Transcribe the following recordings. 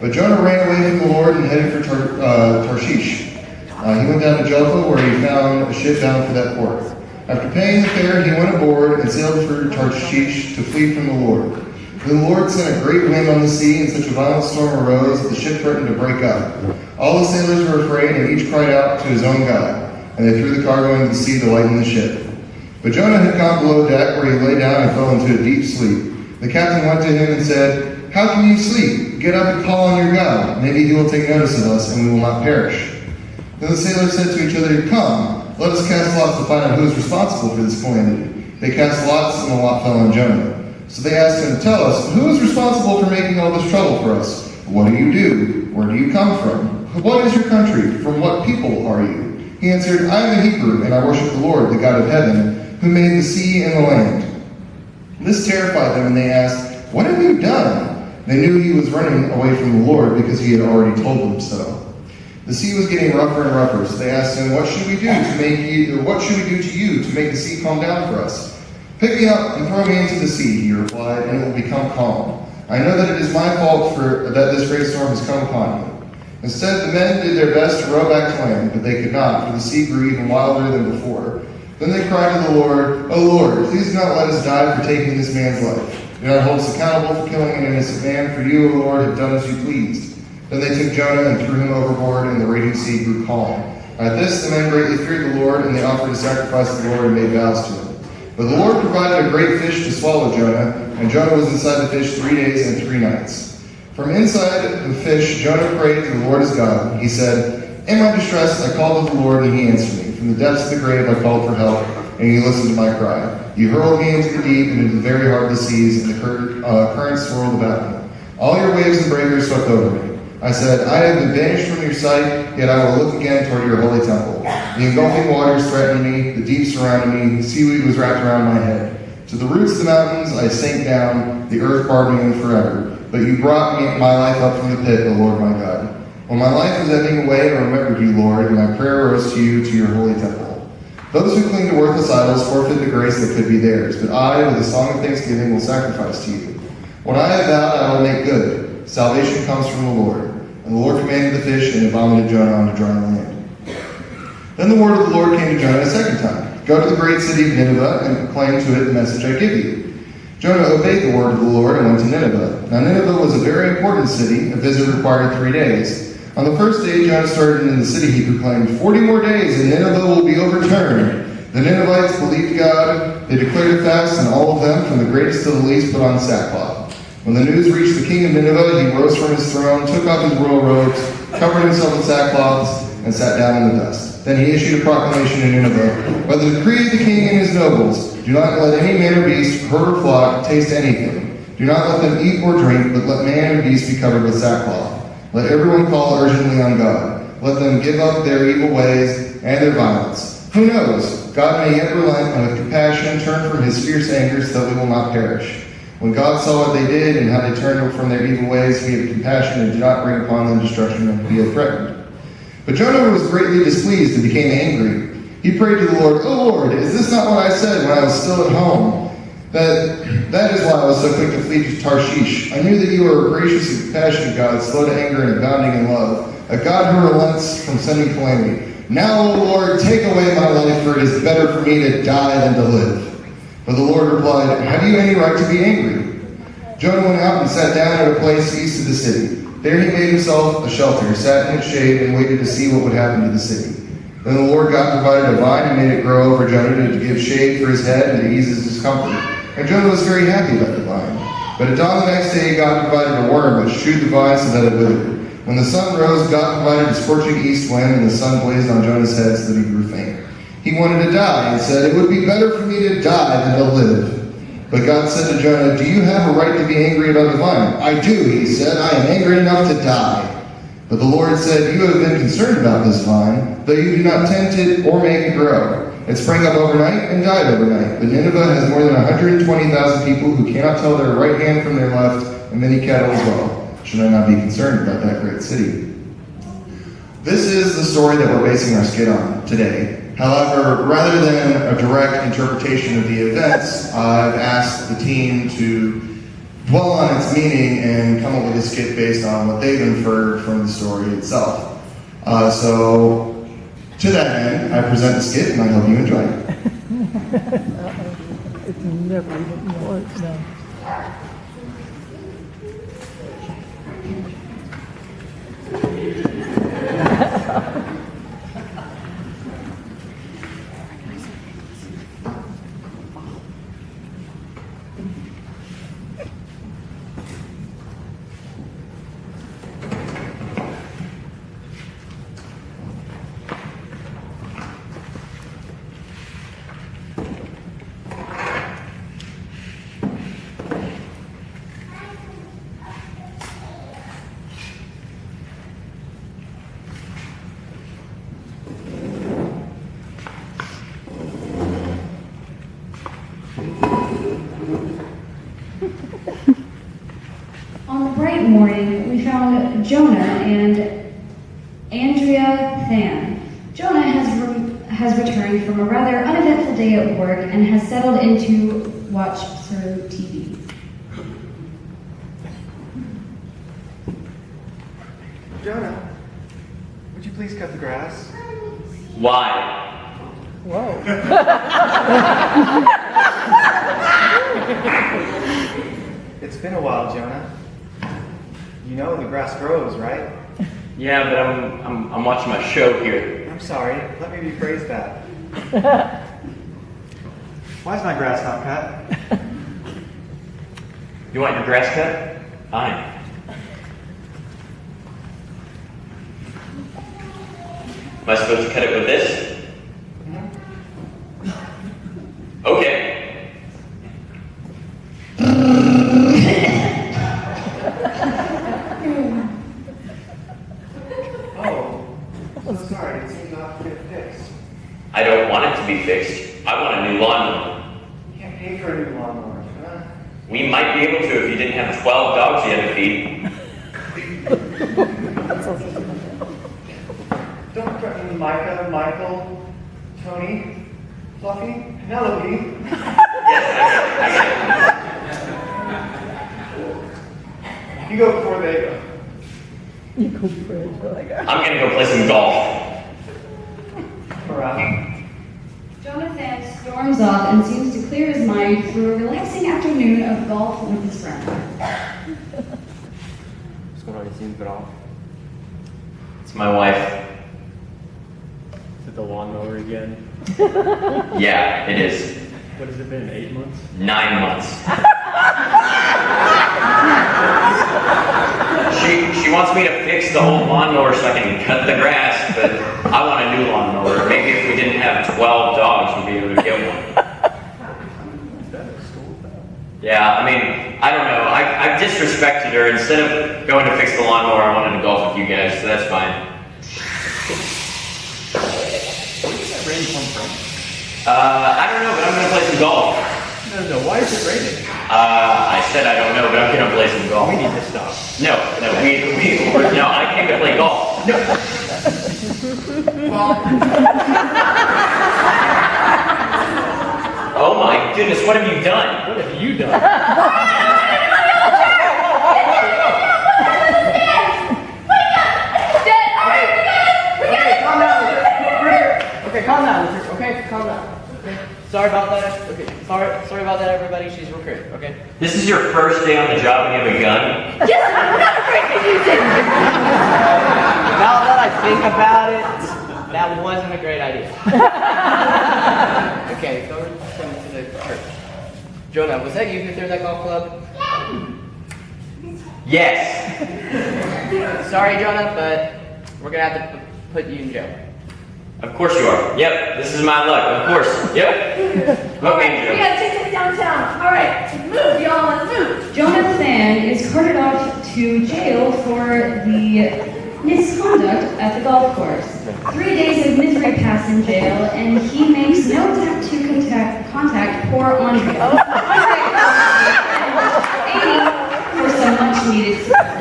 But Jonah ran away from the Lord and headed for Tarshish. He went down to Joppa, where he found a ship bound for that port. After paying the fare, he went aboard and sailed for Tarshish to flee from the Lord. Then the Lord sent a great wind on the sea, and such a violent storm arose that the ship threatened to break up. All the sailors were afraid, and each cried out to his own God. And they threw the cargo into the sea to lighten the ship. But Jonah had gone below deck, where he lay down and fell into a deep sleep. The captain went to him and said, "How can you sleep? Get up and call on your God. Maybe he will take notice of us, and we will not perish." Then the sailors said to each other, "Come, let us cast lots to find out who is responsible for this calamity." They cast lots, and the lot fell on Jonah. So they asked him, "Tell us, who is responsible for making all this trouble for us? What do you do? Where do you come from? What is your country? From what people are you?" He answered, "I am a Hebrew, and I worship the Lord, the God of heaven, who made the sea and the land." This terrified them, and they asked, "What have you done?" They knew he was running away from the Lord because he had already told them so. The sea was getting rougher and rougher, so they asked him, "What should we do to you to make the sea calm down for us?" "Pick me up and throw me into the sea," he replied, "and it will become calm. I know that it is my fault that this great storm has come upon you." Instead, the men did their best to row back to land, but they could not, for the sea grew even wilder than before. Then they cried to the Lord, "O Lord, please do not let us die for taking this man's life. Do not hold us accountable for killing an innocent man, for you, O Lord, have done as you pleased." Then they took Jonah and threw him overboard, and the raging sea grew calm. At this, the men greatly feared the Lord, and they offered a sacrifice to the Lord and made vows to him. But the Lord provided a great fish to swallow Jonah, and Jonah was inside the fish 3 days and 3 nights. From inside the fish, Jonah prayed to the Lord his God. He said, "In my distress, I called to the Lord, and he answered me. From the depths of the grave, I called for help, and he listened to my cry. You hurled me into the deep and into the very heart of the seas, and the currents swirled about me. All your waves and breakers swept over me. I said, I have been banished from your sight, yet I will look again toward your holy temple. The engulfing waters threatened me, the deep surrounded me, the seaweed was wrapped around my head. To the roots of the mountains I sank down, the earth barred me in forever. But you brought my life up from the pit, O Lord my God. When my life was ebbing away, I remembered you, Lord, and my prayer rose to you, to your holy temple. Those who cling to worthless idols forfeit the grace that could be theirs, but I, with a song of thanksgiving, will sacrifice to you. What I have vowed I will make good. Salvation comes from the Lord. And the Lord commanded the fish, and it vomited Jonah onto dry land. Then the word of the Lord came to Jonah a second time. Go to the great city of Nineveh, and proclaim to it the message I give you. Jonah obeyed the word of the Lord and went to Nineveh. Now Nineveh was a very important city. A visit required 3 days. On the first day Jonah started in the city, he proclaimed, 40 more days and Nineveh will be overturned. The Ninevites believed God. They declared a fast, and all of them, from the greatest to the least, put on sackcloth. When the news reached the king of Nineveh, he rose from his throne, took off his royal robes, covered himself in sackcloths, and sat down in the dust. Then he issued a proclamation in Nineveh, by the decree of the king and his nobles, do not let any man or beast, herd or flock, taste anything. Do not let them eat or drink, but let man and beast be covered with sackcloth. Let everyone call urgently on God. Let them give up their evil ways and their violence. Who knows? God may yet relent and with compassion turn from his fierce anger so that we will not perish. When God saw what they did and how they turned from their evil ways, he had compassion and did not bring upon them destruction that he had threatened. But Jonah was greatly displeased and became angry. He prayed to the Lord, O Lord, is this not what I said when I was still at home? That is why I was so quick to flee to Tarshish. I knew that you are a gracious and compassionate God, slow to anger and abounding in love, a God who relents from sending calamity. Now, O Lord, take away my life, for it is better for me to die than to live. But the Lord replied, have you any right to be angry? Jonah went out and sat down at a place east of the city. There he made himself a shelter, sat in its shade, and waited to see what would happen to the city. Then the Lord God provided a vine and made it grow over Jonah to give shade for his head and to ease his discomfort. And Jonah was very happy about the vine. But at dawn the next day, God provided a worm which chewed the vine so that it withered. When the sun rose, God provided a scorching east wind, and the sun blazed on Jonah's head so that he grew faint. He wanted to die and said, it would be better for me to die than to live. But God said to Jonah, do you have a right to be angry about the vine? I do, he said. I am angry enough to die. But the Lord said, you have been concerned about this vine, though you do not tend it or make it grow. It sprang up overnight and died overnight. But Nineveh has more than 120,000 people who cannot tell their right hand from their left, and many cattle as well. Should I not be concerned about that great city? This is the story that we're basing our skit on today. However, rather than a direct interpretation of the events, I've asked the team to dwell on its meaning and come up with a skit based on what they've inferred from the story itself. So, to that end, I present the skit and I hope you enjoy it. It's never even worked, no. On the bright morning, we found Jonah and Andrea Than. Jonah has returned from a rather uneventful day at work and has settled in to watch through TV. Jonah, would you please cut the grass? Why? Whoa. It's been a while, Jonah. You know the grass grows, right? Yeah, but I'm watching my show here. I'm sorry, let me rephrase that. Why's my grass not cut? You want your grass cut? Fine. Am I supposed to cut it with this? Okay. Oh, I'm so sorry, it seems not to get fixed. I don't want it to be fixed. I want a new lawnmower. You can't pay for a new lawnmower, Jonah. We might be able to if you didn't have 12 dogs you had to feed. Don't threaten Micah, Michael, Tony, Fluffy, Penelope. You go before they go. You go for it. I'm gonna go play some golf. Around. Jonah Than storms off and seems to clear his mind through a relaxing afternoon of golf with his friend. What's going on? You seem a bit off. It's my wife. Is it the lawnmower again? Yeah, it is. What has it been, 8 months? 9 months. She wants me to fix the old lawnmower so I can cut the grass, but I want a new lawnmower. Maybe if we didn't have 12 dogs, we'd be able to get one. Is that a school bell? Yeah, I mean, I don't know. I disrespected her. Instead of going to fix the lawnmower, I wanted to golf with you guys, so that's fine. Where did that rain come from? I don't know, but I'm going to play some golf. No, why is it raining? I said I don't know, but I'm going to play some golf. We need to stop. No, I came to play golf. No. Oh my goodness, what have you done? What have you done? Okay, calm down. Okay, calm down. Okay. Sorry about that. Okay, sorry about that, everybody. She's a recruit. Okay. This is your first day on the job and you have a gun? Yes, I'm not afraid to use it. Now that I think about it, that wasn't a great idea. Okay, so we're coming to the church. Jonah, was that you who threw that golf club? Yes. Sorry, Jonah, but we're gonna have to put you in jail. Of course you are. Yep, this is my luck. Of course. Yep. What made We you? gotta take this downtown. All right, move, y'all, let's move. Jonah Than is carted off to jail for the misconduct at the golf course. 3 days of misery pass in jail, and he makes no attempt to contact poor Andrea. Aiming for some much needed support.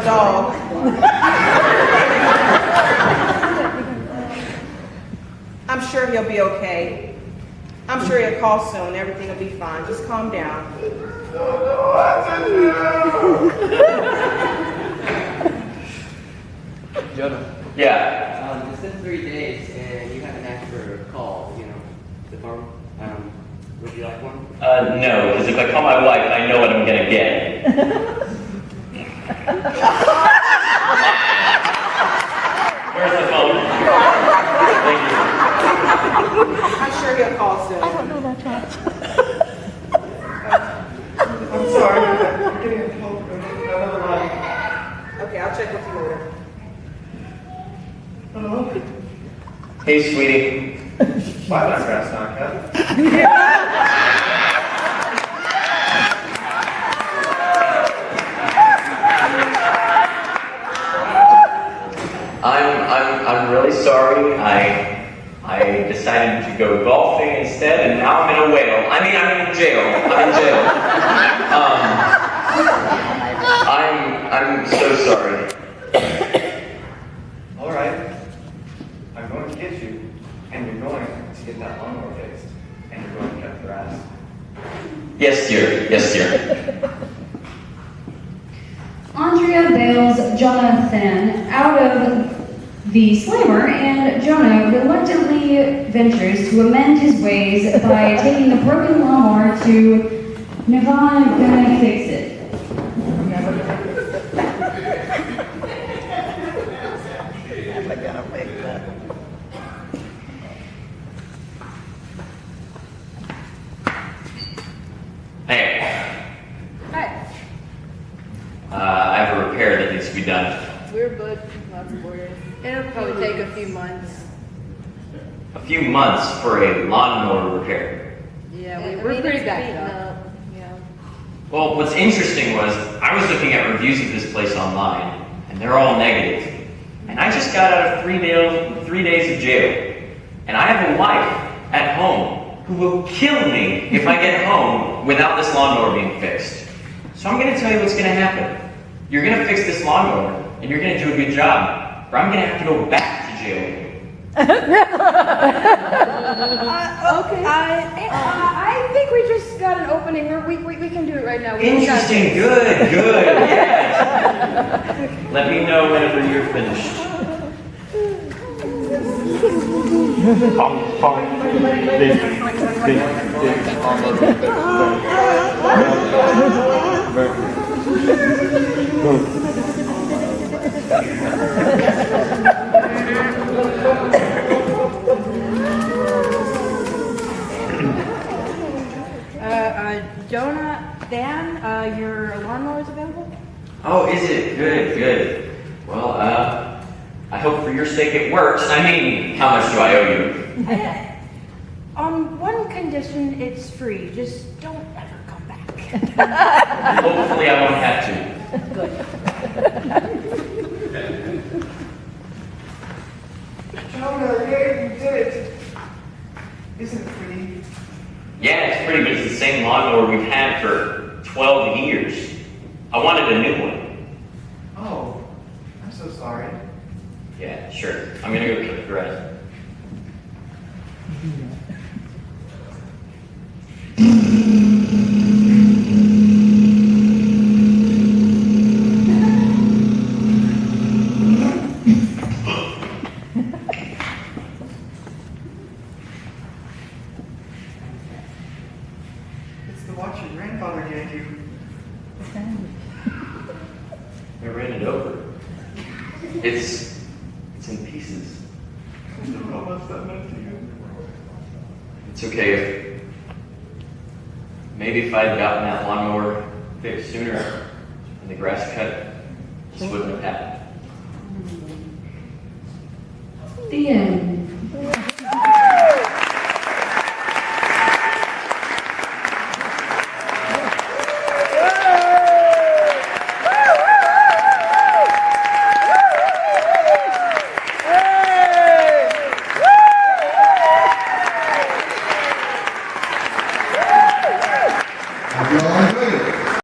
dog. I'm sure he'll be okay. I'm sure he'll call soon. Everything will be fine. Just calm down. Jonah. Yeah. It's been 3 days and you haven't asked for a call, the farm. Would you like one? No, because if I call my wife, I know what I'm gonna get. Where's the phone? Thank you. I'm sure he'll call soon. I don't know that chance. I'm sorry. I'm getting a call from another line. Okay, I'll check with you later. Hello? Hey, sweetie. Why my grass not cut? I'm really sorry. I decided to go golfing instead, and now I'm in a whale. I'm in jail. I'm in jail. I'm so sorry. All right. I'm going to get you, and you're going to get that lawnmower fixed, and you're going to cut the grass. Yes, dear. Yes, dear. Andrea bails Jonathan out of the slammer, and Jonah reluctantly ventures to amend his ways by taking the broken lawnmower to Nirvana gonna fix it. Hey, Hi. I have a repair that needs to be done. We're good. Lots of orders. It'll probably take a few months. A few months for a lawnmower repair. Yeah, we're pretty backed up. Yeah. Well, what's interesting was I was looking at reviews of this place online, and they're all negative. And I just got out of 3 days of jail, and I have a wife at home who will kill me if I get home without this lawnmower being fixed. So I'm going to tell you what's going to happen. You're going to fix this lawnmower, and you're going to do a good job, or I'm going to have to go back to jail. Okay. I think we just got an opening. We can do it right now. Interesting. Good. Yes. Let me know whenever you're finished. Jonah, Dan, your lawnmower is available? Oh, is it? Good. Well, I hope for your sake it works. I mean, how much do I owe you? On one condition, it's free. Just don't ever come back. Hopefully I won't have to. Good. Jonah, yeah, you did it. Isn't it pretty? Yeah, it's pretty, but it's the same lawnmower we've had for 12 years. I wanted a new one. Oh, I'm so sorry. Yeah, sure. I'm gonna go cut the grass. It's the watch your grandfather gave you. I ran it over. It's in pieces. I don't know how much that meant to you. It's okay maybe if I'd gotten that lawnmower fixed sooner and the grass cut, this wouldn't have happened. The end.